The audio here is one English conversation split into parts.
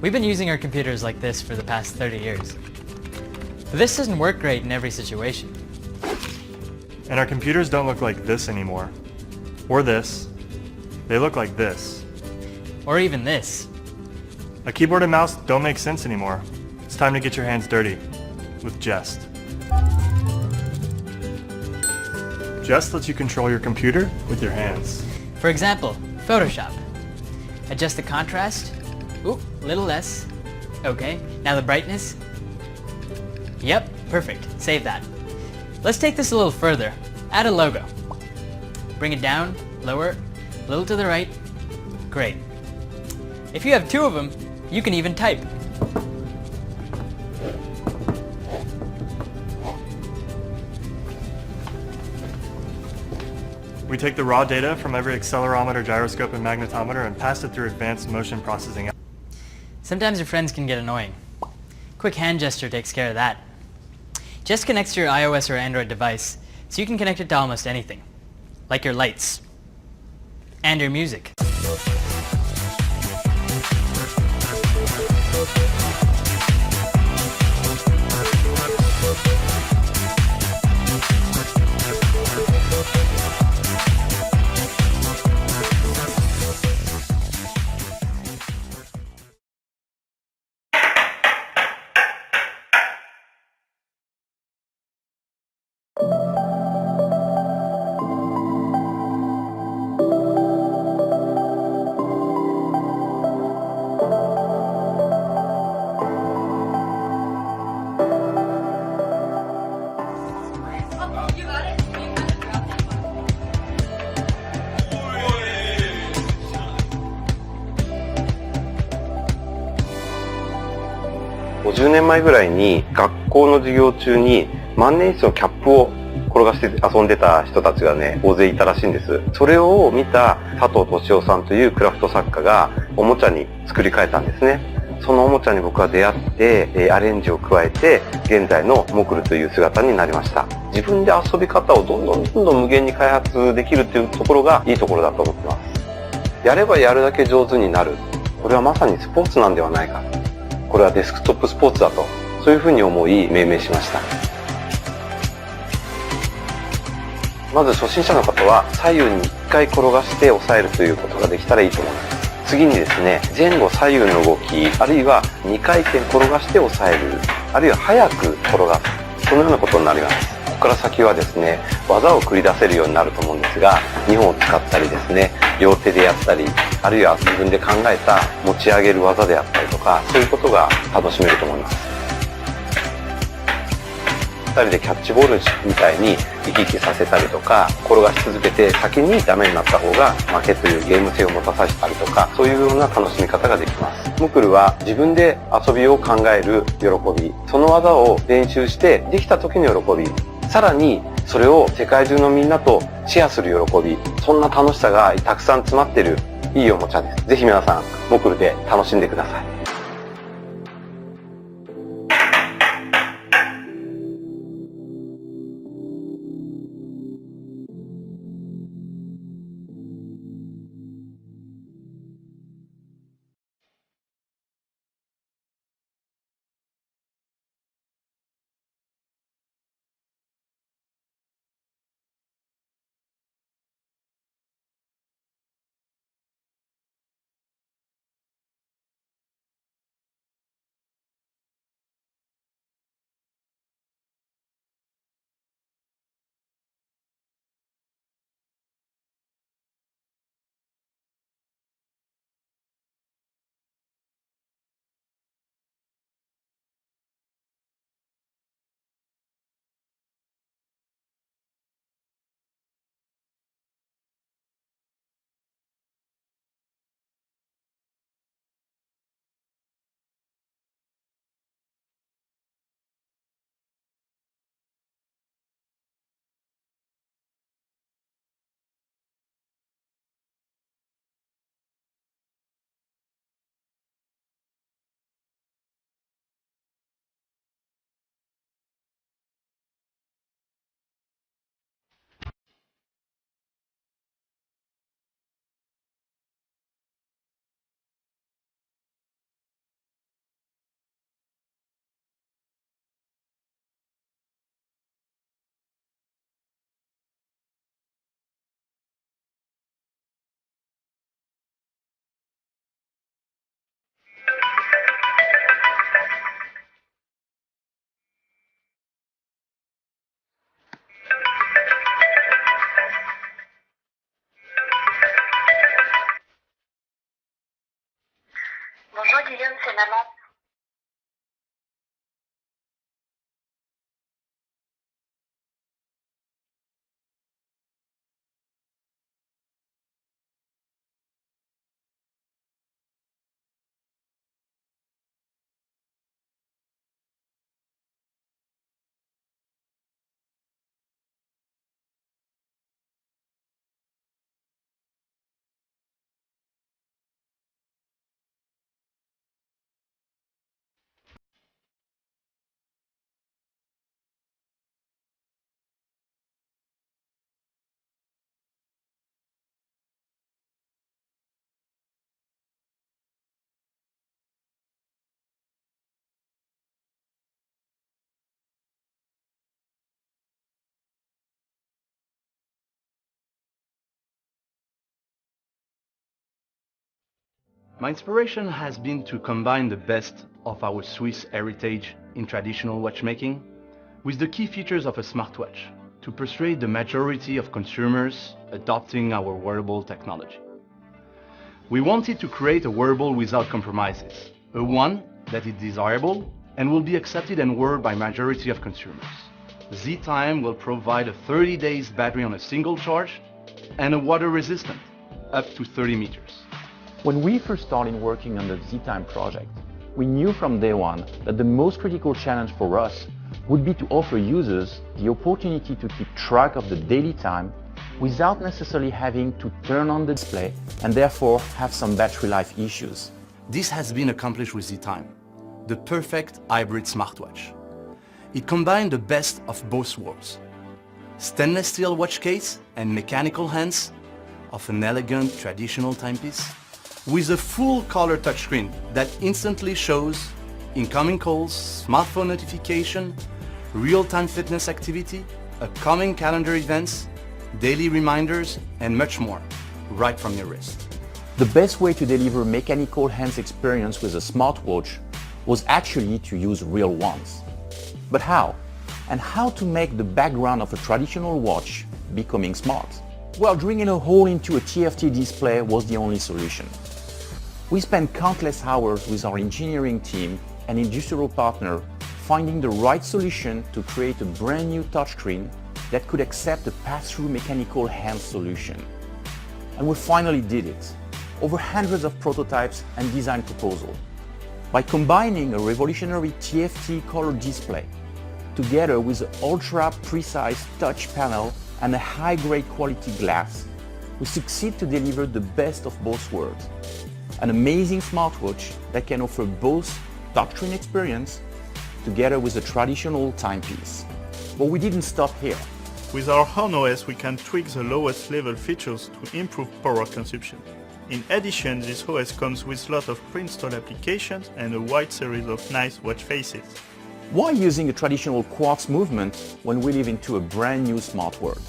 We've been using our computers like this for the past 30 years. But this doesn't work great in every situation. And our computers don't look like this anymore. Or this. They look like this. Or even this. A keyboard and mouse don't make sense anymore. It's time to get your hands dirty with Jest. Jest lets you control your computer with your hands. For example, Photoshop. Adjust the contrast. Ooh, little less. Okay, now the brightness. Yep, perfect. Save that. Let's take this a little further. Add a logo. Bring it down, lower, a little to the right. Great. If you have two of them, you can even type. We take the raw data from every accelerometer, gyroscope, and magnetometer and pass it through advanced motion processing. Sometimes your friends can get annoying. Quick hand gesture takes care of that. Just connects to your iOS or Android device, so you can connect it to almost anything. Like your lights. And your music. You got it? You kind of dropped that one. 50年前ぐらいに学校の授業中に万年筆のキャップを転がして遊んでた人たちがね、大勢いたらしいんです。それを見た佐藤俊夫さんというクラフト作家がおもちゃに作り変えたんですね。そのおもちゃに僕は出会って、アレンジを加えて現在のモクルという姿になりました。自分で遊び方をどんどん無限に開発できるっていうところがいいところだと思ってます。やればやるだけ上手になる。これはまさにスポーツなんではないか。これはデスクトップスポーツだと、そういうふうに思い命名しました。まず初心者の方は左右に1回転がして押さえるということができたらいいと思います。次にですね、前後左右の動き、あるいは2回転転がして押さえる、あるいは早く転がす、そのようなことになります。ここから先はですね、技を繰り出せるようになると思うんですが、2本を使ったりですね、両手でやったり、あるいは自分で考えた持ち上げる技であったりとか、そういうことが楽しめると思います。2人でキャッチボールみたいに生き生きさせたりとか、転がし続けて先にダメになった方が負けというゲーム性を持たさせたりとか、そういうような楽しみ方ができます。モクルは自分で遊びを考える喜び、その技を練習してできた時の喜び、さらにそれを世界中のみんなとシェアする喜び、そんな楽しさがたくさん詰まっているいいおもちゃです。ぜひ皆さん、モクルで楽しんでください。My inspiration has been to combine the best of our Swiss heritage in traditional watchmaking with the key features of a smartwatch to persuade the majority of consumers adopting our wearable technology. We wanted to create a wearable without compromises, a one that is desirable and will be accepted and worn by majority of consumers. ZeTime will provide a 30 days battery on a single charge and a water resistant, up to 30 meters. When we first started working on the ZeTime project, we knew from day one that the most critical challenge for us would be to offer users the opportunity to keep track of the daily time without necessarily having to turn on the display and therefore have some battery life issues. This has been accomplished with ZeTime, the perfect hybrid smartwatch. It combined the best of both worlds. Stainless steel watch case and mechanical hands of an elegant traditional timepiece with a full color touchscreen that instantly shows incoming calls, smartphone notification, real-time fitness activity, upcoming calendar events, daily reminders, and much more, right from your wrist. The best way to deliver mechanical hands experience with a smartwatch was actually to use real ones. But how? And how to make the background of a traditional watch becoming smart? Well, drilling a hole into a TFT display was the only solution. We spent countless hours with our engineering team and industrial partner finding the right solution to create a brand new touchscreen that could accept a pass-through mechanical hand solution. And we finally did it, over hundreds of prototypes and design proposals. By combining a revolutionary TFT color display together with an ultra-precise touch panel and a high-grade quality glass, we succeed to deliver the best of both worlds. An amazing smartwatch that can offer both touchscreen experience together with a traditional timepiece. But we didn't stop here. With our Horn OS, we can tweak the lowest level features to improve power consumption. In addition, this OS comes with a lot of pre-installed applications and a wide series of nice watch faces. Why using a traditional quartz movement when we live into a brand new smart world?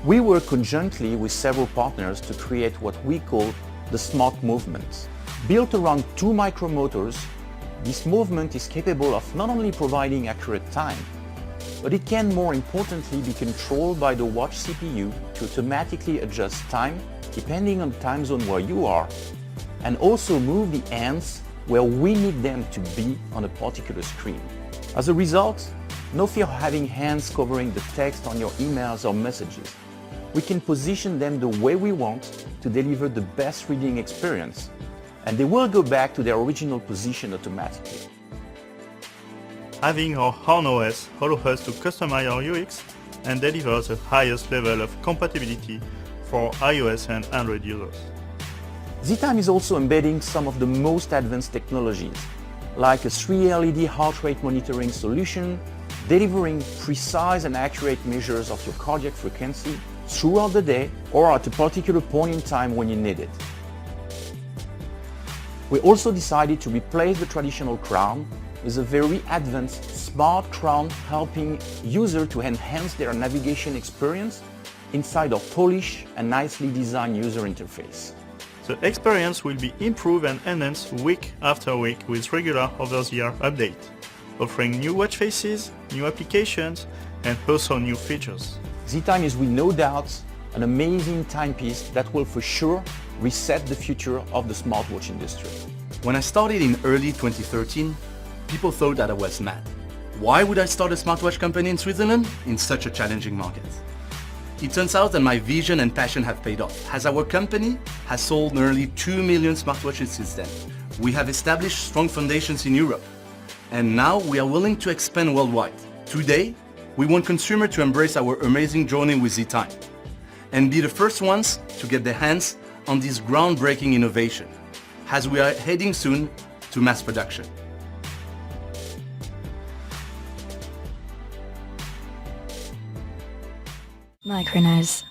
We work conjointly with several partners to create what we call the smart movement. Built around two micromotors, this movement is capable of not only providing accurate time, but it can more importantly be controlled by the watch CPU to automatically adjust time depending on the time zone where you are, and also move the hands where we need them to be on a particular screen. As a result, no fear of having hands covering the text on your emails or messages. We can position them the way we want to deliver the best reading experience, and they will go back to their original position automatically. Having our Horn OS allows us to customize our UX and deliver the highest level of compatibility for iOS and Android users. ZeTime is also embedding some of the most advanced technologies, like a 3 LED heart rate monitoring solution, delivering precise and accurate measures of your cardiac frequency throughout the day or at a particular point in time when you need it. We also decided to replace the traditional crown with a very advanced smart crown, helping users to enhance their navigation experience inside our polished and nicely designed user interface. The experience will be improved and enhanced week after week with regular over-the-air updates, offering new watch faces, new applications, and also new features. ZeTime is with no doubt an amazing timepiece that will for sure reset the future of the smartwatch industry. When I started in early 2013, people thought that I was mad. Why would I start a smartwatch company in Switzerland in such a challenging market? It turns out that my vision and passion have paid off, as our company has sold nearly 2 million smartwatches since then. We have established strong foundations in Europe, and now we are willing to expand worldwide. Today, we want consumers to embrace our amazing journey with ZeTime and be the first ones to get their hands on this groundbreaking innovation, as we are heading soon to mass production. Micronose.